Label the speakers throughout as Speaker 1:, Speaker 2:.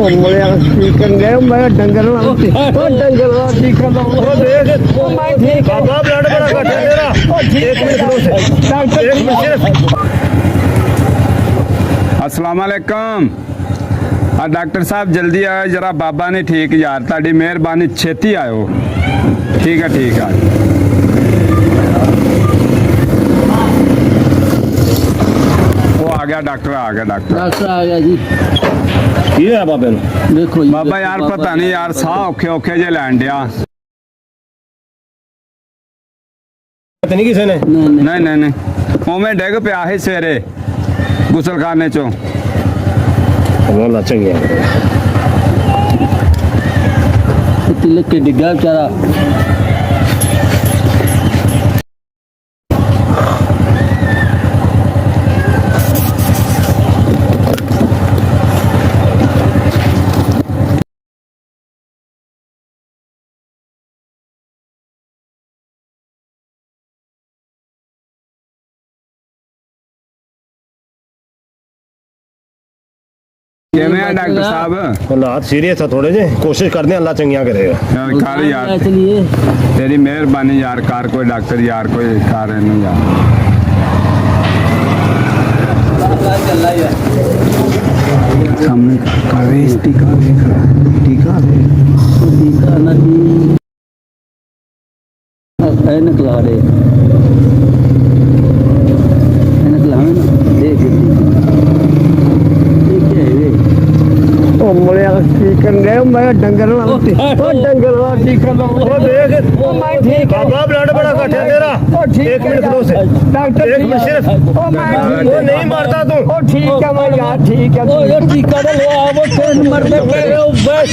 Speaker 1: मोया चिकन दे मैं डंगर डंगर चिकन देख मैं ठीक है बाबा ब्लड बड़ा घट है तेरा एक मिनट डॉक्टर एक मिनट
Speaker 2: अस्सलाम वालेकुम डॉक्टर साहब जल्दी आयो जरा बाबा ने ठीक यार ताड़ी मेहरबानी छेती आयो ठीक है वो आ गया डॉक्टर आ गया जी
Speaker 1: की है बाबे
Speaker 2: देखो बाबा यार पता नहीं यार साह औखे जे लैन दिया
Speaker 1: पता नहीं किसे ने
Speaker 2: नहीं ओमें डेग पिया है सवेरे गुसलखाने चो
Speaker 1: चंगिया
Speaker 3: तिलक के डिग्गा बेचारा
Speaker 2: डॉक्टर साहब
Speaker 1: हालात सीरियस है थोड़े जे कोशिश करते हैं अल्लाह चंगिया करेगा
Speaker 2: कार यार
Speaker 3: चलिए
Speaker 2: तेरी मेहरबानी यार कार कोई डॉक्टर यार कोई कार है नहीं यार सामने कावेश टीका
Speaker 3: नदी निकला रे निकला देख
Speaker 1: मोया चिकन दे मैं डंगर चिकन देख मैं ठीक है बाबा ब्लड बड़ा घट है तेरा एक मिनट डॉक्टर एक मिनट सिर्फ वो नहीं मारता तू ठीक है मैं यार ठीक है
Speaker 3: ओ ये टीका ले वो ट्रेन मरने पे बस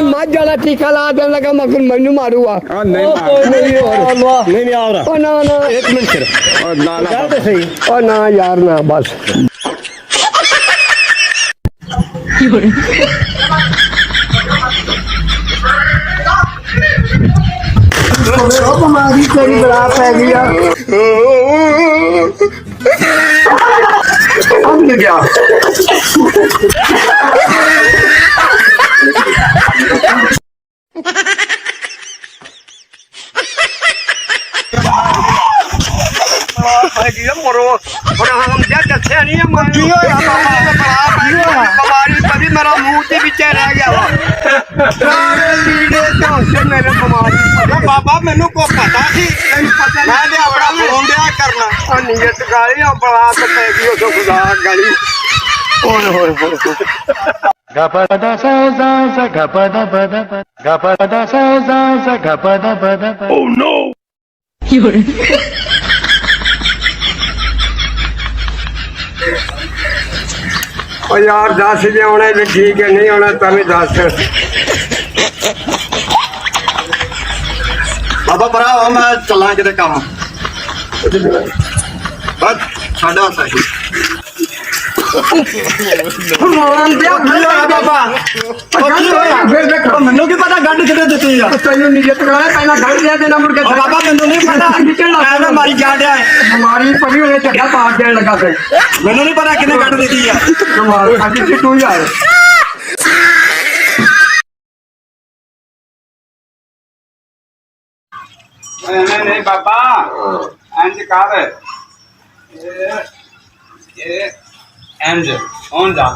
Speaker 1: मत ज्यादा टीका ला देने लगा मगर मैनू मारूगा
Speaker 2: नहीं
Speaker 1: नहीं आ रहा ना एक मिनट सिर्फ सही ना यार ना बस हमारी तेरी बड़ा पै गया हम क्या मरो हम क्या नहीं है मेरा मुंह के पीछे रह गया बाबा मैनू को पता सी मैं अपना फोन दिया करना नीयत गाली बड़ा तो पै गई उस खुदा गाली Oh no! यार दस जे आना ठीक है नहीं आना तभी दस
Speaker 4: बाबा भरा मैं चला कि काम बस साढ़ा सही मैनू की पता गड्ढ कितने दिती बाबा मैनू नहीं पता मारी जा
Speaker 1: हमारी पड़ी हुई झंडा पास देने लगा फिर
Speaker 4: मैनू नहीं पता कितने गड्ढ दी है
Speaker 1: 2000
Speaker 2: नहीं बाबा एंड कार है ये एंड ऑन जा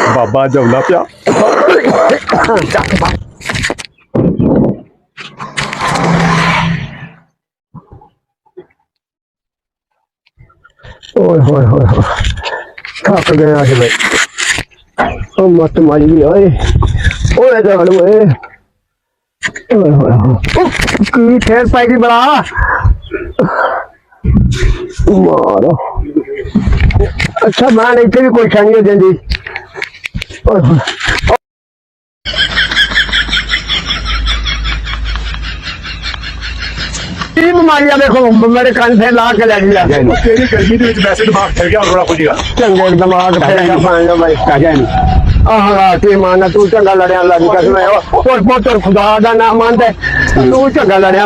Speaker 1: बाबा जमना पिया ओए होए होए थक गए आज भाई मत मारी भी ओए ओए जान ओए ओए होए की ठेर पाएगी बड़ा मारो अच्छा मैं इतने भी कोई छानी हो जाती ਕੀ ਬਿਮਾਰੀਆਂ ਦੇਖੋ ਮੇਰੇ ਕੰਨ ਸੇ ਲਾ ਕੇ ਲੈ ਗਿਆ
Speaker 4: ਤੇਰੀ ਗਰਮੀ ਦੇ ਵਿੱਚ ਵੈਸੇ ਦਿਮਾਗ ਫਿਰ ਗਿਆ ਰੋਣਾ ਪੁੱਜੇਗਾ
Speaker 1: ਚੰਗੇ ਦਿਮਾਗ ਫੇਰ ਪਾਣੀ ਬਾਈ ਕਹਿ ਨਹੀਂ ਆਹ ਕੀ ਮਾਨਾ ਤੂੰ ਚੰਗਾ ਲੜਿਆ ਲੱਗ ਕਸਮੇ ਉਹ ਪੁੱਤਰ ਖੁਦਾ ਦਾ ਨਾਮ ਮੰਨਦੇ ਤੂੰ ਚੰਗਾ ਲੜਿਆ